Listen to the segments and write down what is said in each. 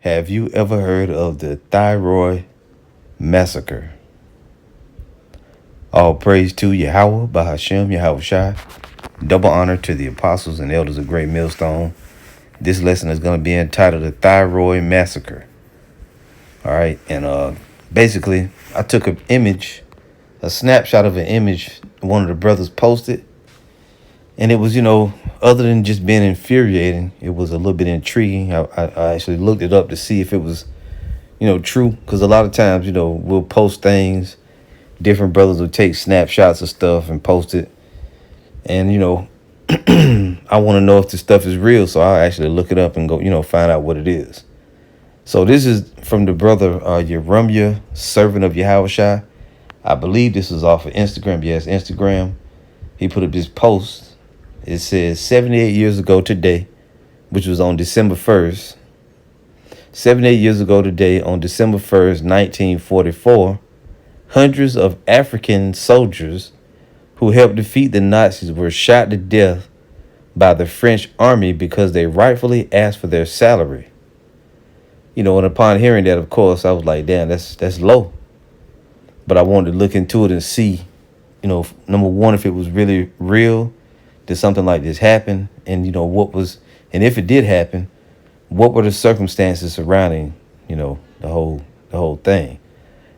Have you ever heard of the Thairoye Massacre? All praise to Yahweh, Bahashem, Yahweh Shai. Double honor to the apostles and elders of Great Millstone. This lesson is going to be entitled The Thairoye Massacre. All right, and basically, I took an image, a snapshot of an image one of the brothers posted. And it was, other than just being infuriating, it was a little bit intriguing. I actually looked it up to see if it was, true. Because a lot of times, we'll post things. Different brothers will take snapshots of stuff and post it. And, I want to know if this stuff is real. So I'll actually look it up and go, find out what it is. So this is from the brother Yerumya, servant of Yahushua. I believe this is off of Instagram. Yes, Instagram. He put up this post. It says 78 years ago today, which was on December 1st. 78 years ago today, on December 1st, 1944, hundreds of African soldiers who helped defeat the Nazis were shot to death by the French army because they rightfully asked for their salary. And upon hearing that, of course, I was like, damn, that's low. But I wanted to look into it and see, number one, if it was really real. Did something like this happen? And, and if it did happen, what were the circumstances surrounding, the whole thing?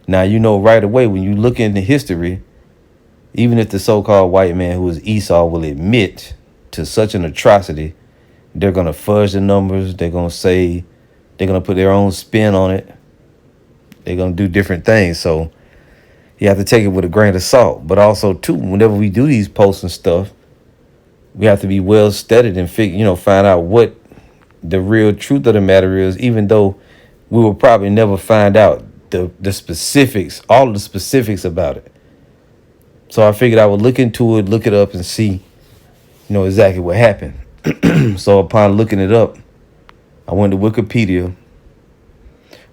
Now, right away, when you look into history, even if the so-called white man who is Esau will admit to such an atrocity, they're going to fudge the numbers. They're going to say, they're going to put their own spin on it. They're going to do different things. So you have to take it with a grain of salt. But also, too, whenever we do these posts and stuff, we have to be well studied and find out what the real truth of the matter is, even though we will probably never find out the specifics, all of the specifics about it. So I figured I would look into it, look it up, and see, exactly what happened. So upon looking it up, I went to Wikipedia.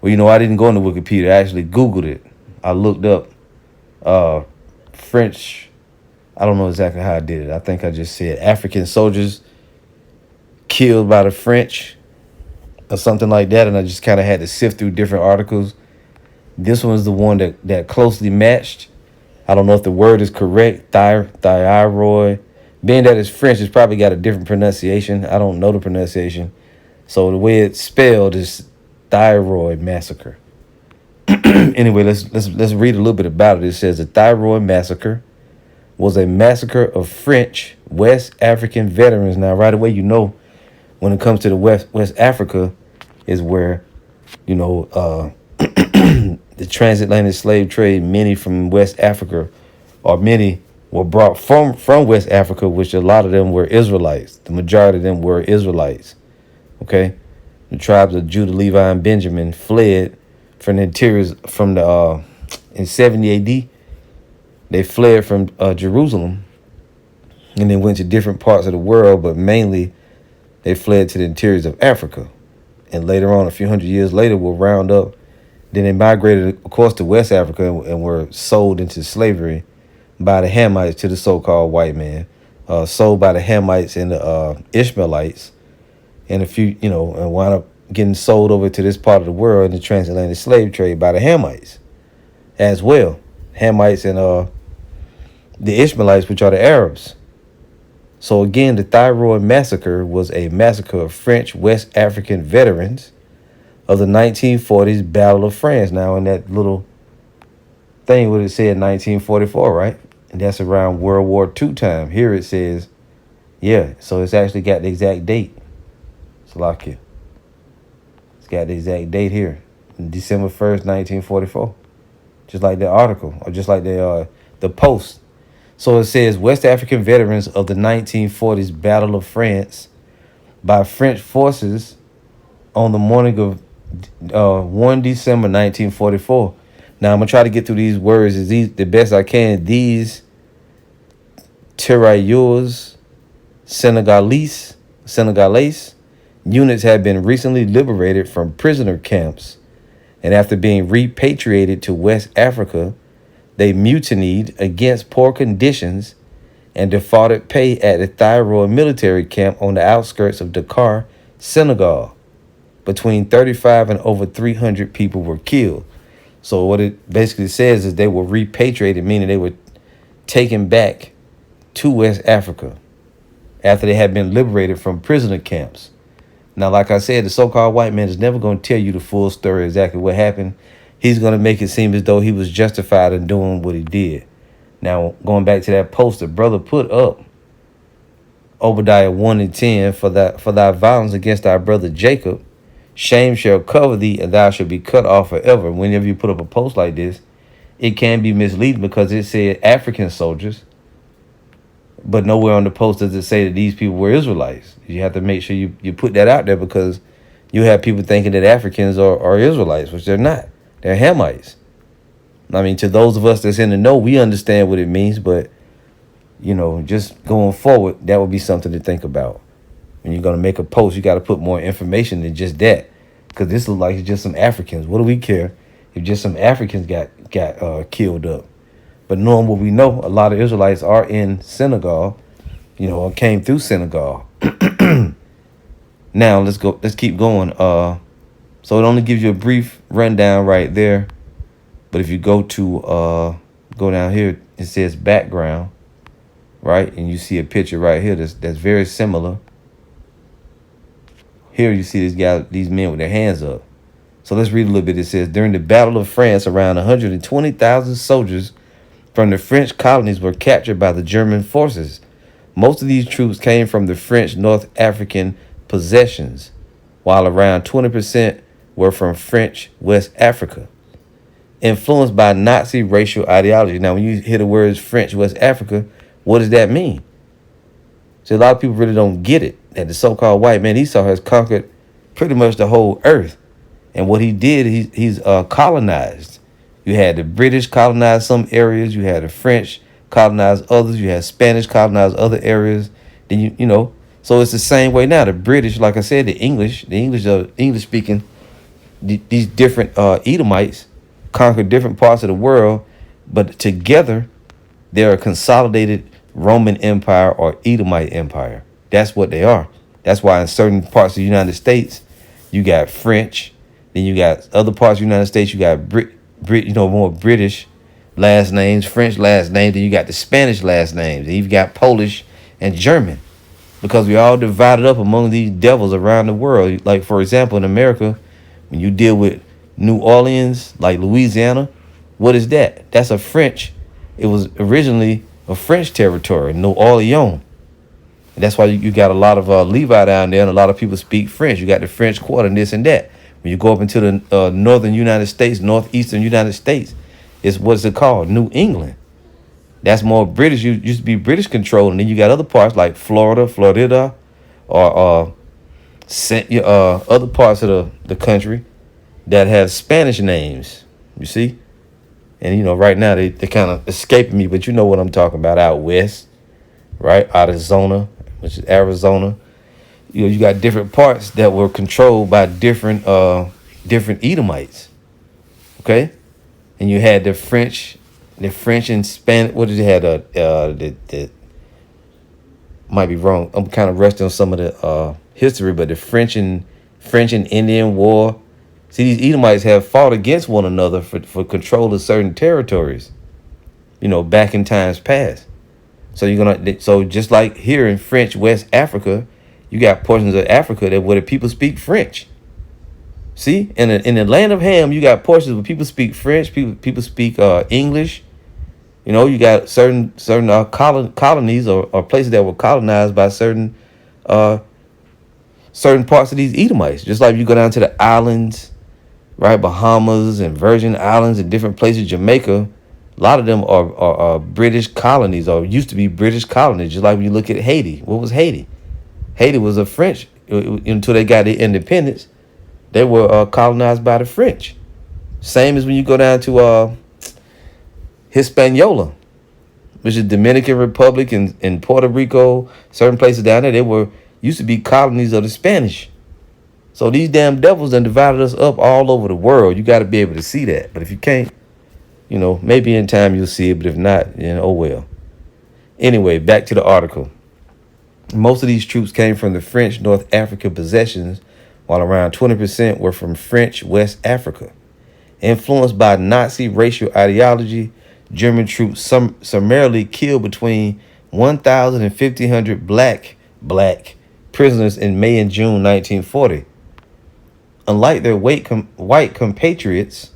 Well, I didn't go into Wikipedia. I actually Googled it. I looked up French. I don't know exactly how I did it. I think I just said African soldiers killed by the French or something like that. And I just kind of had to sift through different articles. This one's the one that closely matched. I don't know if the word is correct. Thiaroye. Being that it's French, it's probably got a different pronunciation. I don't know the pronunciation. So the way it's spelled is Thairoye Massacre. Anyway, let's read a little bit about it. It says the Thairoye Massacre was a massacre of French West African veterans. Now, right away, when it comes to the West Africa is where, the transatlantic slave trade, many from West Africa, or many were brought from West Africa, which a lot of them were Israelites. The majority of them were Israelites. Okay? The tribes of Judah, Levi, and Benjamin fled from the interiors in 70 AD. They fled from Jerusalem, and they went to different parts of the world, but mainly they fled to the interiors of Africa. And later on, a few hundred years later, were round up. Then they migrated, of course, to West Africa and were sold into slavery by the Hamites to the so-called white man, sold by the Hamites and the Ishmaelites, and and wound up getting sold over to this part of the world in the transatlantic slave trade by the Hamites as well. Hamites and the Ishmaelites, which are the Arabs. So again, the Thairoye Massacre was a massacre of French West African veterans of the 1940s Battle of France. Now, in that little thing, what it said 1944, right? And that's around World War II time. Here it says, yeah, so it's actually got the exact date. Salakia. It's got the exact date here. December 1st, 1944. Just like the article, or just like the post. So it says, West African veterans of the 1940s Battle of France by French forces on the morning of 1 December 1944. Now, I'm going to try to get through these words the best I can. These Tirailleurs Senegalese units have been recently liberated from prisoner camps, and after being repatriated to West Africa, they mutinied against poor conditions and defrauded pay at the Thairoye military camp on the outskirts of Dakar, Senegal. between 35 and over 300 people were killed. So what it basically says is they were repatriated, meaning they were taken back to West Africa after they had been liberated from prisoner camps. Now, like I said, the so-called white man is never going to tell you the full story, exactly what happened. He's going to make it seem as though he was justified in doing what he did. Now, going back to that post the brother put up, Obadiah 1 and 10, for thy violence against thy brother Jacob, shame shall cover thee, and thou shalt be cut off forever. Whenever you put up a post like this, it can be misleading because it said African soldiers, but nowhere on the post does it say that these people were Israelites. You have to make sure you put that out there, because you have people thinking that Africans are Israelites, which they're not. They're Hamites. I mean, to those of us that's in the know, we understand what it means, but, you know, just going forward, that would be something to think about. When you're going to make a post, you got to put more information than just that, because this looks like it's just some Africans. What do we care if just some Africans got killed up? But knowing what we know, a lot of Israelites are in Senegal, you know, or came through Senegal. Now, let's keep going. So it only gives you a brief rundown right there. But if you go down here, it says background, right? And you see a picture right here that's very similar. Here you see these men with their hands up. So let's read a little bit. It says, during the Battle of France, around 120,000 soldiers from the French colonies were captured by the German forces. Most of these troops came from the French North African possessions, while around 20% were from French West Africa, influenced by Nazi racial ideology. Now, when you hear the words French West Africa, what does that mean? So a lot of people really don't get it, that the so-called white man Esau has conquered pretty much the whole earth. And what he did, he's colonized. You had the British colonize some areas. You had the French colonize others. You had Spanish colonize other areas. Then you know, so it's the same way now. The British, like I said, the English speaking, these different Edomites conquered different parts of the world, but together they're a consolidated Roman Empire or Edomite Empire. That's what they are. That's why in certain parts of the United States, you got French. Then you got other parts of the United States, you got more British last names, French last names. Then you got the Spanish last names. And you've got Polish and German, because we all divided up among these devils around the world. Like, for example, in America, when you deal with New Orleans, like Louisiana, what is that? That's a French. It was originally a French territory, New Orleans. And that's why you got a lot of Levi down there, and a lot of people speak French. You got the French Quarter and this and that. When you go up into the northern United States, northeastern United States, it's what's it called? New England. That's more British. You used to be British controlled, and then you got other parts like Florida, or other parts of the country that have Spanish names. You see, and you know right now they kind of escaping me, but you know what I'm talking about out west, right? Arizona, which is Arizona. You know, you got different parts that were controlled by different Edomites. Okay, and you had the French and Spanish. What did you have? The might be wrong. I'm kind of rusty on some of the history, but the French and Indian War. See, these Edomites have fought against one another for control of certain territories. You know, back in times past. So just like here in French West Africa, you got portions of Africa where the people speak French. See, in the land of Ham, you got portions where people speak French, people speak English. You know, you got certain colonies or places that were colonized by certain parts of these Edomites. Just like you go down to the islands, right, Bahamas and Virgin Islands and different places, Jamaica. A lot of them are British colonies, or used to be British colonies. Just like when you look at Haiti. What was Haiti? Haiti was a French until they got their independence. They were colonized by the French. Same as when you go down to Hispaniola, which is Dominican Republic and Puerto Rico. Certain places down there, they used to be colonies of the Spanish. So these damn devils done divided us up all over the world. You got to be able to see that. But if you can't, you know, maybe in time you'll see it. But if not, oh well. Anyway, back to the article. Most of these troops came from the French North African possessions, while around 20% were from French West Africa. Influenced by Nazi racial ideology, German troops summarily killed between 1,000 and 1,500 black prisoners in May and June 1940. Unlike their white compatriots,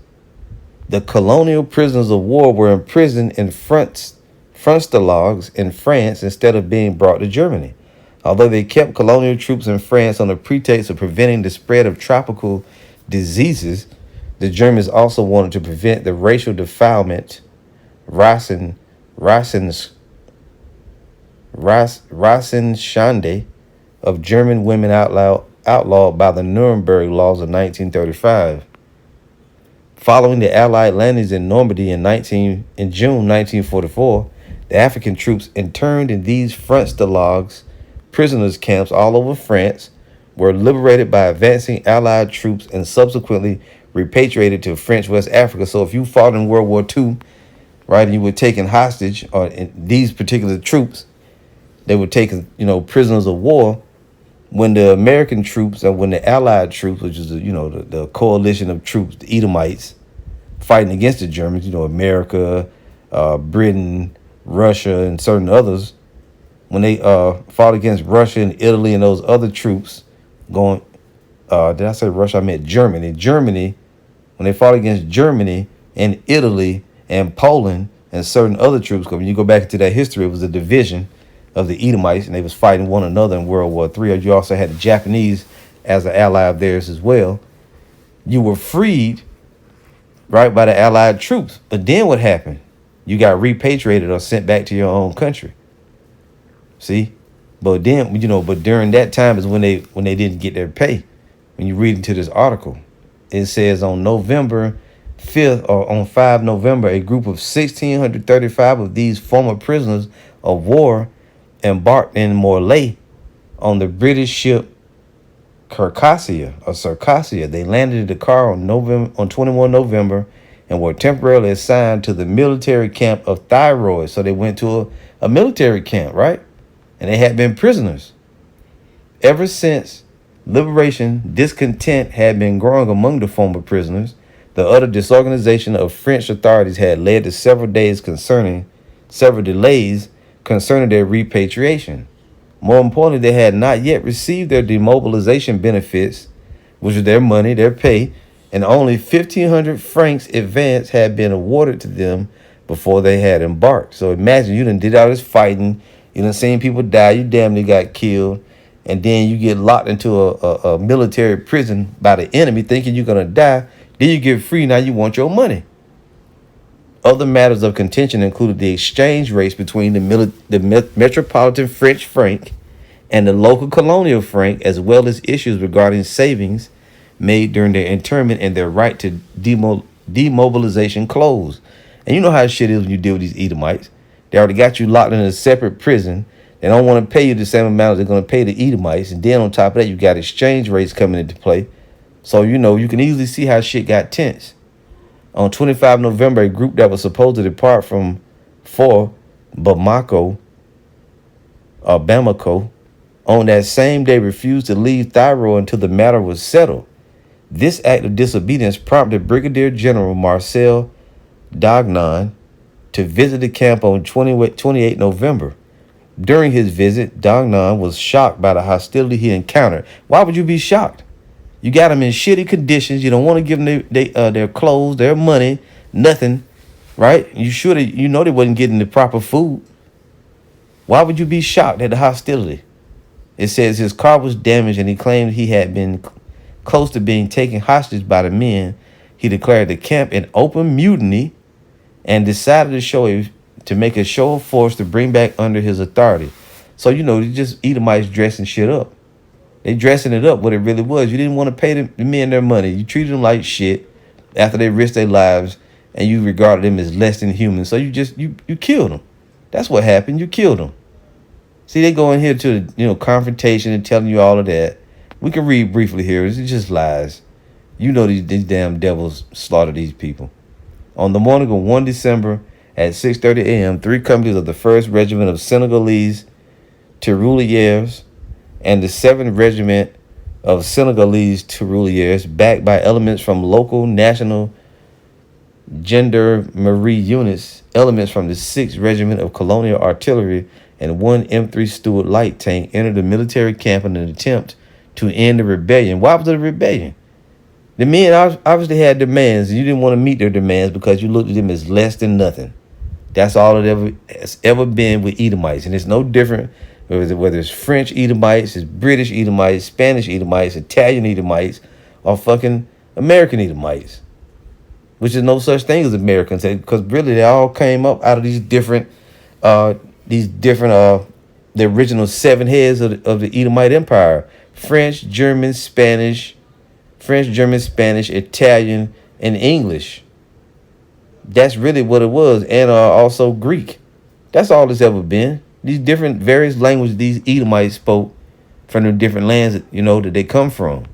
the colonial prisoners of war were imprisoned in frontstalags in France instead of being brought to Germany. Although they kept colonial troops in France on the pretext of preventing the spread of tropical diseases, the Germans also wanted to prevent the racial defilement, Rassenschande of German women outlawed by the Nuremberg laws of 1935. Following the Allied landings in Normandy in June 1944, the African troops interned in these frontstalags, prisoners' camps all over France, were liberated by advancing Allied troops and subsequently repatriated to French West Africa. So if you fought in World War II, right, and you were taken hostage, or these particular troops, they were taken, prisoners of war. When the American troops, or when the Allied troops, which is the coalition of troops, the Edomites, fighting against the Germans, America, Britain, Russia, and certain others, when they fought against Russia and Italy and those other troops did I say Russia? I meant Germany. Germany, when they fought against Germany and Italy and Poland and certain other troops, when you go back into that history, it was a division of the Edomites, and they was fighting one another in World War III. You also had the Japanese as an ally of theirs as well. You were freed, right, by the Allied troops. But then what happened? You got repatriated or sent back to your own country. See? But then, but during that time is when they didn't get their pay. When you read into this article, it says on November 5th, or on 5 November, a group of 1,635 of these former prisoners of war embarked in Morlaix on the British ship Circassia. They landed in Dakar on 21 November and were temporarily assigned to the military camp of Thairoye. So they went to a military camp, right? And they had been prisoners. Ever since liberation, discontent had been growing among the former prisoners. The utter disorganization of French authorities had led to several delays concerning their repatriation. More importantly, they had not yet received their demobilization benefits, which was their money, their pay, and only 1,500 francs advance had been awarded to them before they had embarked. So imagine you done did all this fighting, you done seen people die, you damn near got killed, and then you get locked into a military prison by the enemy thinking you're going to die. Then you get free, now you want your money. Other matters of contention included the exchange rates between the metropolitan French franc and the local colonial franc, as well as issues regarding savings made during their internment and their right to demobilization clause. And you know how shit is when you deal with these Edomites. They already got you locked in a separate prison. They don't want to pay you the same amount as they're going to pay the Edomites. And then on top of that, you got exchange rates coming into play. So, you can easily see how shit got tense. On 25 November, a group that was supposed to depart for Bamako, on that same day refused to leave Thairoye until the matter was settled. This act of disobedience prompted Brigadier General Marcel Dagnan to visit the camp on 28 November. During his visit, Dagnan was shocked by the hostility he encountered. Why would you be shocked? You got them in shitty conditions. You don't want to give them their clothes, their money, nothing, right? You know they wasn't getting the proper food. Why would you be shocked at the hostility? It says his car was damaged and he claimed he had been close to being taken hostage by the men. He declared the camp an open mutiny and decided to make a show of force to bring back under his authority. So, they just Edomites dressing shit up. They dressing it up what it really was. You didn't want to pay the men their money. You treated them like shit after they risked their lives, and you regarded them as less than human. So you killed them. That's what happened. You killed them. See, they go in here to confrontation and telling you all of that. We can read briefly here. It's just lies. These damn devils slaughtered these people. On the morning of 1 December at 6:30 a.m., 3 companies of the 1st Regiment of Senegalese Tirailleurs and the 7th Regiment of Senegalese tirailleurs, backed by elements from local national gendarmerie units, elements from the 6th Regiment of Colonial Artillery, and one M3 Stuart light tank entered the military camp in an attempt to end the rebellion. Why was it a rebellion? The men obviously had demands, and you didn't want to meet their demands because you looked at them as less than nothing. That's all it has ever been with Edomites, and it's no different whether it's French Edomites, it's British Edomites, Spanish Edomites, Italian Edomites, or fucking American Edomites, which is no such thing as Americans, because really they all came up out of these different, the original 7 heads of the Edomite Empire: French, German, Spanish, Italian, and English. That's really what it was, and also Greek. That's all it's ever been. These different various languages these Edomites spoke from the different lands, that they come from.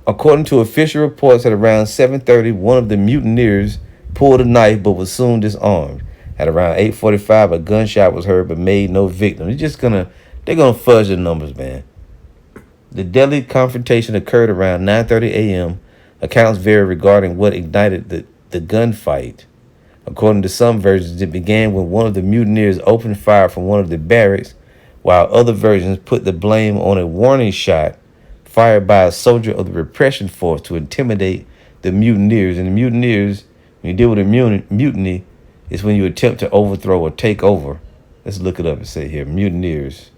According to official reports, at around 7:30, one of the mutineers pulled a knife but was soon disarmed. At around 8:45, a gunshot was heard but made no victim. They're gonna fudge the numbers, man. The deadly confrontation occurred around 9:30 a.m. Accounts vary regarding what ignited the gunfight. According to some versions, it began when one of the mutineers opened fire from one of the barracks, while other versions put the blame on a warning shot fired by a soldier of the repression force to intimidate the mutineers. And the mutineers, when you deal with a mutiny, it's when you attempt to overthrow or take over. Let's look it up and say here, mutineers.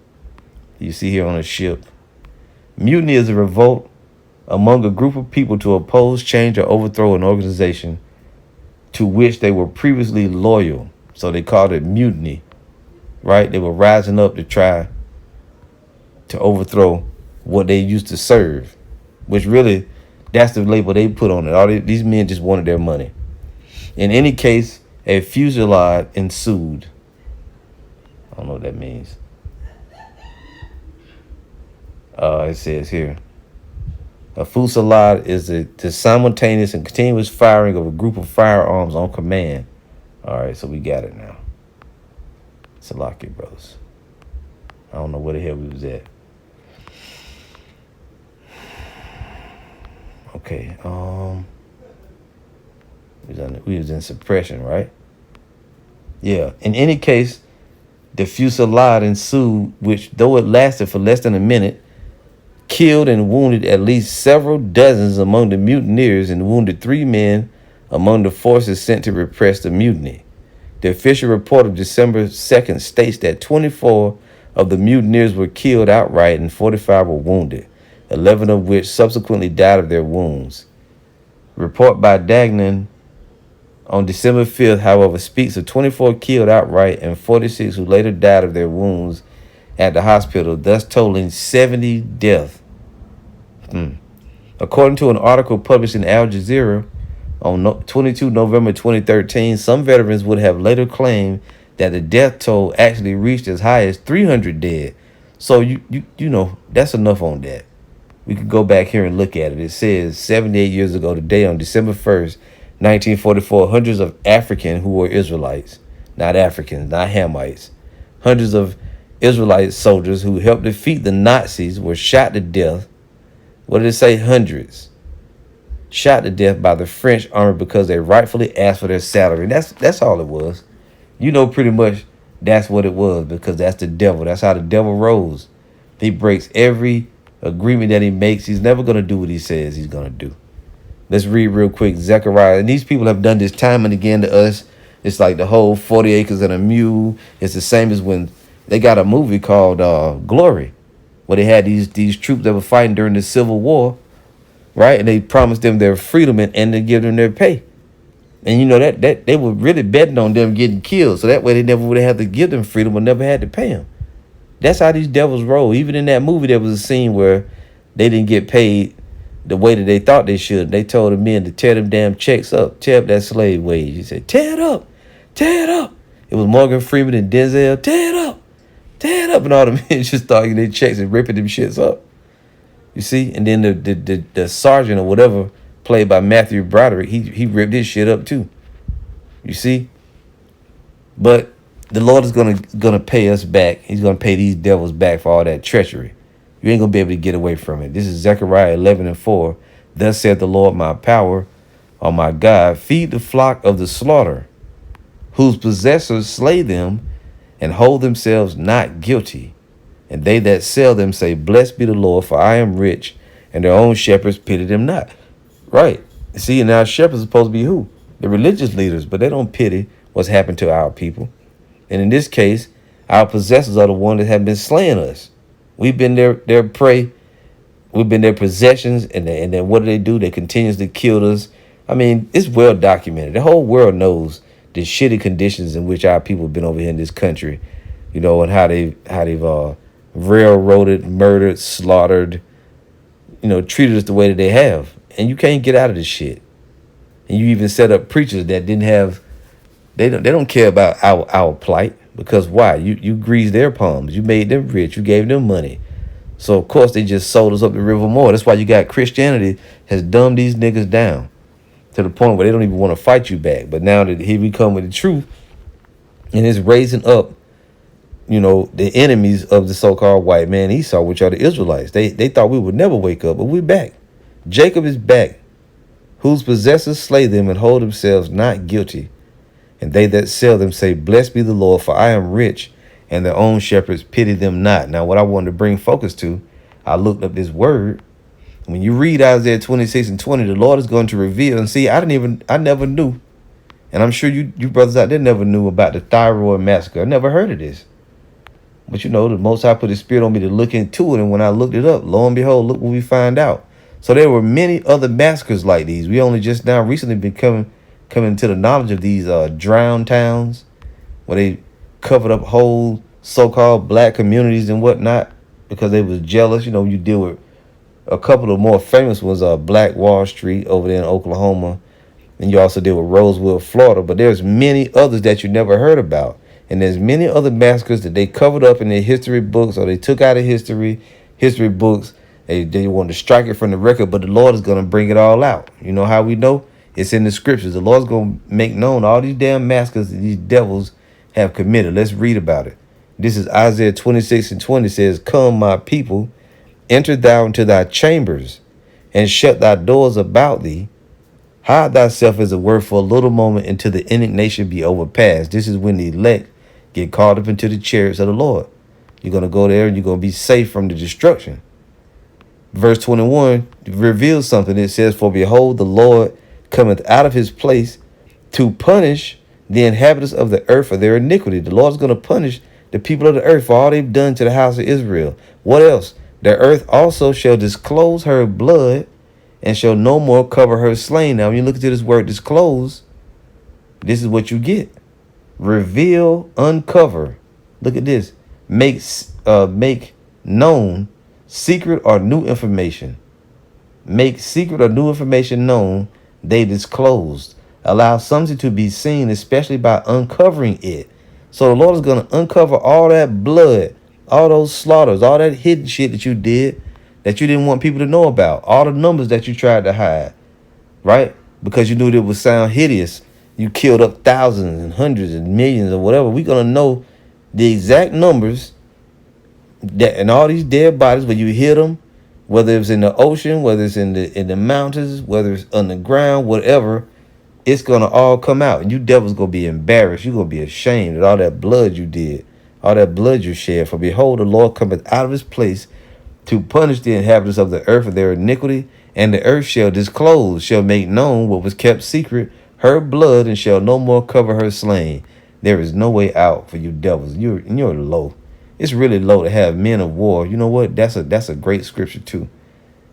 You see here on a ship. Mutiny is a revolt among a group of people to oppose, change, or overthrow an organization to which they were previously loyal. So they called it mutiny, right? They were rising up to try to overthrow what they used to serve, which really, that's the label they put on it. These men just wanted their money. In any case, a fusillade ensued. I don't know what that means. It says here, a fusillade is the simultaneous and continuous firing of a group of firearms on command. All right, so we got it now. Salaki brothers. I don't know where the hell we was at. Okay, we was in suppression, right? Yeah. In any case, the fusillade ensued, which, though it lasted for less than a minute, killed and wounded at least several dozens among the mutineers and wounded 3 men among the forces sent to repress the mutiny. The official report of December 2nd states that 24 of the mutineers were killed outright and 45 were wounded, 11 of which subsequently died of their wounds. Report by Dagnan on December 5th, however, speaks of 24 killed outright and 46 who later died of their wounds at the hospital, thus totaling 70 deaths. According to an article published in Al Jazeera on 22 November 2013, some veterans would have later claimed that the death toll actually reached as high as 300 dead. So you know, that's enough on that. We could go back here and look at it. It says 78 years ago today, on December 1st, 1944, hundreds of Africans who were Israelites, not Africans, not Hamites, hundreds of Israelite soldiers who helped defeat the Nazis were shot to death. What did it say? Hundreds. Shot to death by the French army because they rightfully asked for their salary. That's all it was. You know, pretty much that's what it was, because that's the devil. That's how the devil rolls. He breaks every agreement that he makes. He's never going to do what he says he's going to do. Let's read real quick. Zechariah. And these people have done this time and again to us. It's like the whole 40 acres and a mule. It's the same as when they got a movie called Glory, where they had these troops that were fighting during the Civil War, right? And they promised them their freedom and to give them their pay. And you know that they were really betting on them getting killed, so that way they never would have to give them freedom or never had to pay them. That's how these devils roll. Even in that movie, there was a scene where they didn't get paid the way that they thought they should. They told the men to tear them damn checks up, tear up that slave wage. He said, tear it up, tear it up. It was Morgan Freeman and Denzel, tear it up, tear it up. And all the men just started getting their checks and ripping them shits up. You see? And then the sergeant or whatever, played by Matthew Broderick, he ripped his shit up too. You see? But the Lord is gonna pay us back. He's gonna pay these devils back for all that treachery. You ain't going to be able to get away from it. This is Zechariah 11:4. Thus saith the Lord my power, or my God, feed the flock of the slaughter, whose possessors slay them and hold themselves not guilty. And they that sell them say, blessed be the Lord, for I am rich, and their own shepherds pity them not. Right. See, now shepherds are supposed to be who? The religious leaders, but they don't pity what's happened to our people. And in this case, our possessors are the ones that have been slaying us. We've been their prey. We've been their possessions. And then what do? They continuously kill us. I mean, it's well documented. The whole world knows the shitty conditions in which our people have been over here in this country, you know, and how they've railroaded, murdered, slaughtered, you know, treated us the way that they have. And you can't get out of this shit. And you even set up preachers that didn't have, they don't care about our plight. Because why? You greased their palms. You made them rich. You gave them money. So, of course, they just sold us up the river more. That's why you got Christianity has dumbed these niggas down to the point where they don't even want to fight you back. But now that here we come with the truth, and it's raising up, you know, the enemies of the so-called white man Esau, which are the Israelites. They thought we would never wake up, but we're back. Jacob is back, whose possessors slay them and hold themselves not guilty. And they that sell them say, blessed be the Lord, for I am rich, and their own shepherds pity them not. Now, what I wanted to bring focus to, I looked up this word. When you read Isaiah 26:20, the Lord is going to reveal. And see, I never knew. And I'm sure you brothers out there never knew about the Thairoye massacre. I never heard of this. But you know, the Most High put his spirit on me to look into it. And when I looked it up, lo and behold, look what we find out. So there were many other massacres like these. We only just now recently been coming to the knowledge of these drowned towns where they covered up whole so-called black communities and whatnot because they was jealous. You know, you deal with a couple of more famous ones, Black Wall Street over there in Oklahoma. And you also deal with Rosewood, Florida. But there's many others that you never heard about. And there's many other massacres that they covered up in their history books, or they took out of history books. They wanted to strike it from the record, but the Lord is going to bring it all out. You know how we know? It's in the scriptures. The Lord's going to make known all these damn massacres that these devils have committed. Let's read about it. This is Isaiah 26:20 says, come, my people, enter thou into thy chambers, and shut thy doors about thee. Hide thyself as a word for a little moment until the indignation be overpassed. This is when the elect get caught up into the chariots of the Lord. You're going to go there and you're going to be safe from the destruction. Verse 21 reveals something. It says, for behold, the Lord cometh out of his place to punish the inhabitants of the earth for their iniquity. The Lord's going to punish the people of the earth for all they've done to the house of Israel. What else? The earth also shall disclose her blood and shall no more cover her slain. Now, when you look into this word disclose, this is what you get. Reveal, uncover. Look at this. Make known secret or new information. Make secret or new information known. They disclosed. Allow something to be seen, especially by uncovering it. So the Lord is going to uncover all that blood, all those slaughters, all that hidden shit that you did that you didn't want people to know about, all the numbers that you tried to hide, right? Because you knew that it would sound hideous. You killed up thousands and hundreds and millions or whatever. We're going to know the exact numbers that, and all these dead bodies, when you hit them, whether it's in the ocean, whether it's in the mountains, whether it's underground, whatever, it's going to all come out. And you devils going to be embarrassed. You're going to be ashamed of all that blood you did, all that blood you shed. For behold, the Lord cometh out of his place to punish the inhabitants of the earth for their iniquity, and the earth shall disclose, shall make known what was kept secret, her blood, and shall no more cover her slain. There is no way out for you devils. You're low. It's really low to have men of war. You know what? That's a great scripture too.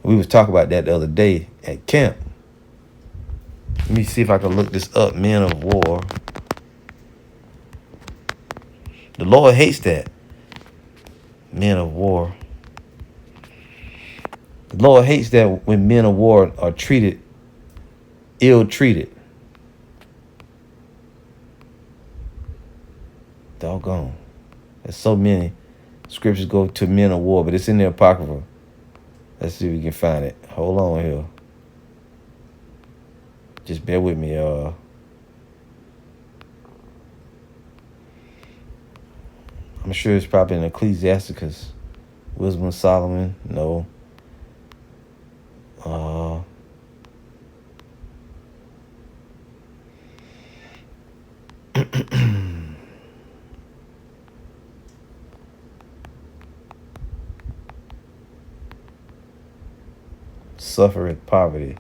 We was talking about that the other day at camp. Let me see if I can look this up. Men of war. The Lord hates that. Men of war. The Lord hates that when men of war are treated, ill-treated. Doggone. There's so many scriptures go to men of war, but it's in the Apocrypha. Let's see if we can find it. Hold on here. Just bear with me, y'all. I'm sure it's probably in Ecclesiasticus. Wisdom of Solomon, no. Uh, Suffereth poverty.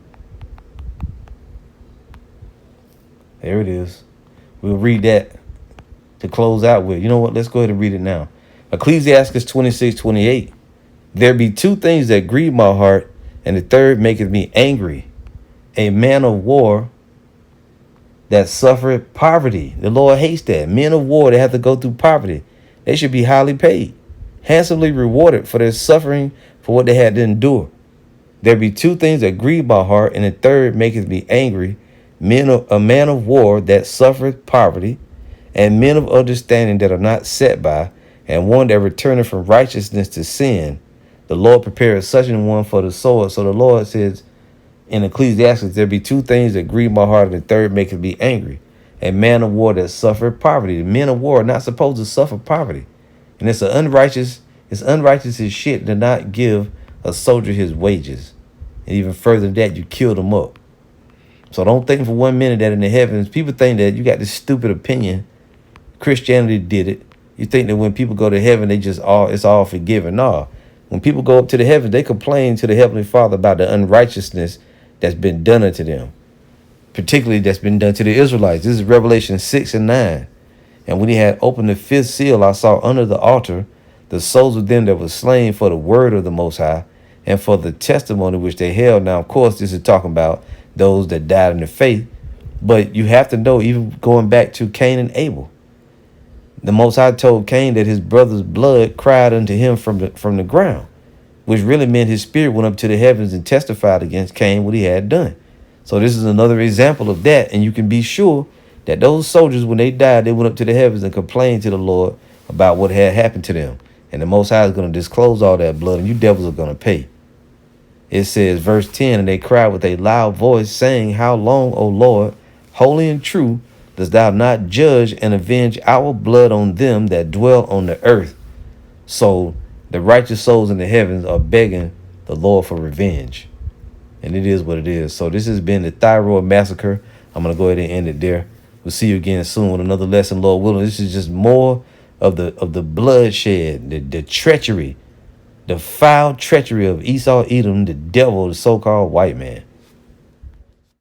There it is. We'll read that to close out with. You know what? Let's go ahead and read it now. Ecclesiastes 26:28. There be two things that grieve my heart, and the third maketh me angry. A man of war that suffereth poverty. The Lord hates that. Men of war that have to go through poverty. They should be highly paid, handsomely rewarded for their suffering for what they had to endure. There be two things that grieve my heart, and the third maketh me angry. A man of war that suffereth poverty, and men of understanding that are not set by, and one that returneth from righteousness to sin. The Lord prepareth such an one for the sword. So the Lord says in Ecclesiastes, there be two things that grieve my heart, and the third maketh me angry. A man of war that suffereth poverty. The men of war are not supposed to suffer poverty. And it's unrighteous as shit to not give a soldier his wages. And even further than that, you killed him up. So don't think for 1 minute that in the heavens, people think that you got this stupid opinion. Christianity did it. You think that when people go to heaven, it's all forgiven. No. When people go up to the heavens, they complain to the Heavenly Father about the unrighteousness that's been done unto them. Particularly that's been done to the Israelites. This is Revelation 6 and 9. And when he had opened the fifth seal, I saw under the altar the souls of them that were slain for the word of the Most High and for the testimony which they held. Now, of course, this is talking about those that died in the faith. But you have to know, even going back to Cain and Abel, the Most High told Cain that his brother's blood cried unto him from the ground, which really meant his spirit went up to the heavens and testified against Cain what he had done. So this is another example of that. And you can be sure that those soldiers, when they died, they went up to the heavens and complained to the Lord about what had happened to them. And the Most High is going to disclose all that blood, and you devils are going to pay. It says, verse 10, and they cried with a loud voice, saying, How long, O Lord, holy and true, dost thou not judge and avenge our blood on them that dwell on the earth? So the righteous souls in the heavens are begging the Lord for revenge. And it is what it is. So this has been the Thairoye Massacre. I'm going to go ahead and end it there. We'll see you again soon with another lesson, Lord willing. This is just more of the bloodshed, the treachery, the foul treachery of Esau, Edom, the devil, the so-called white man.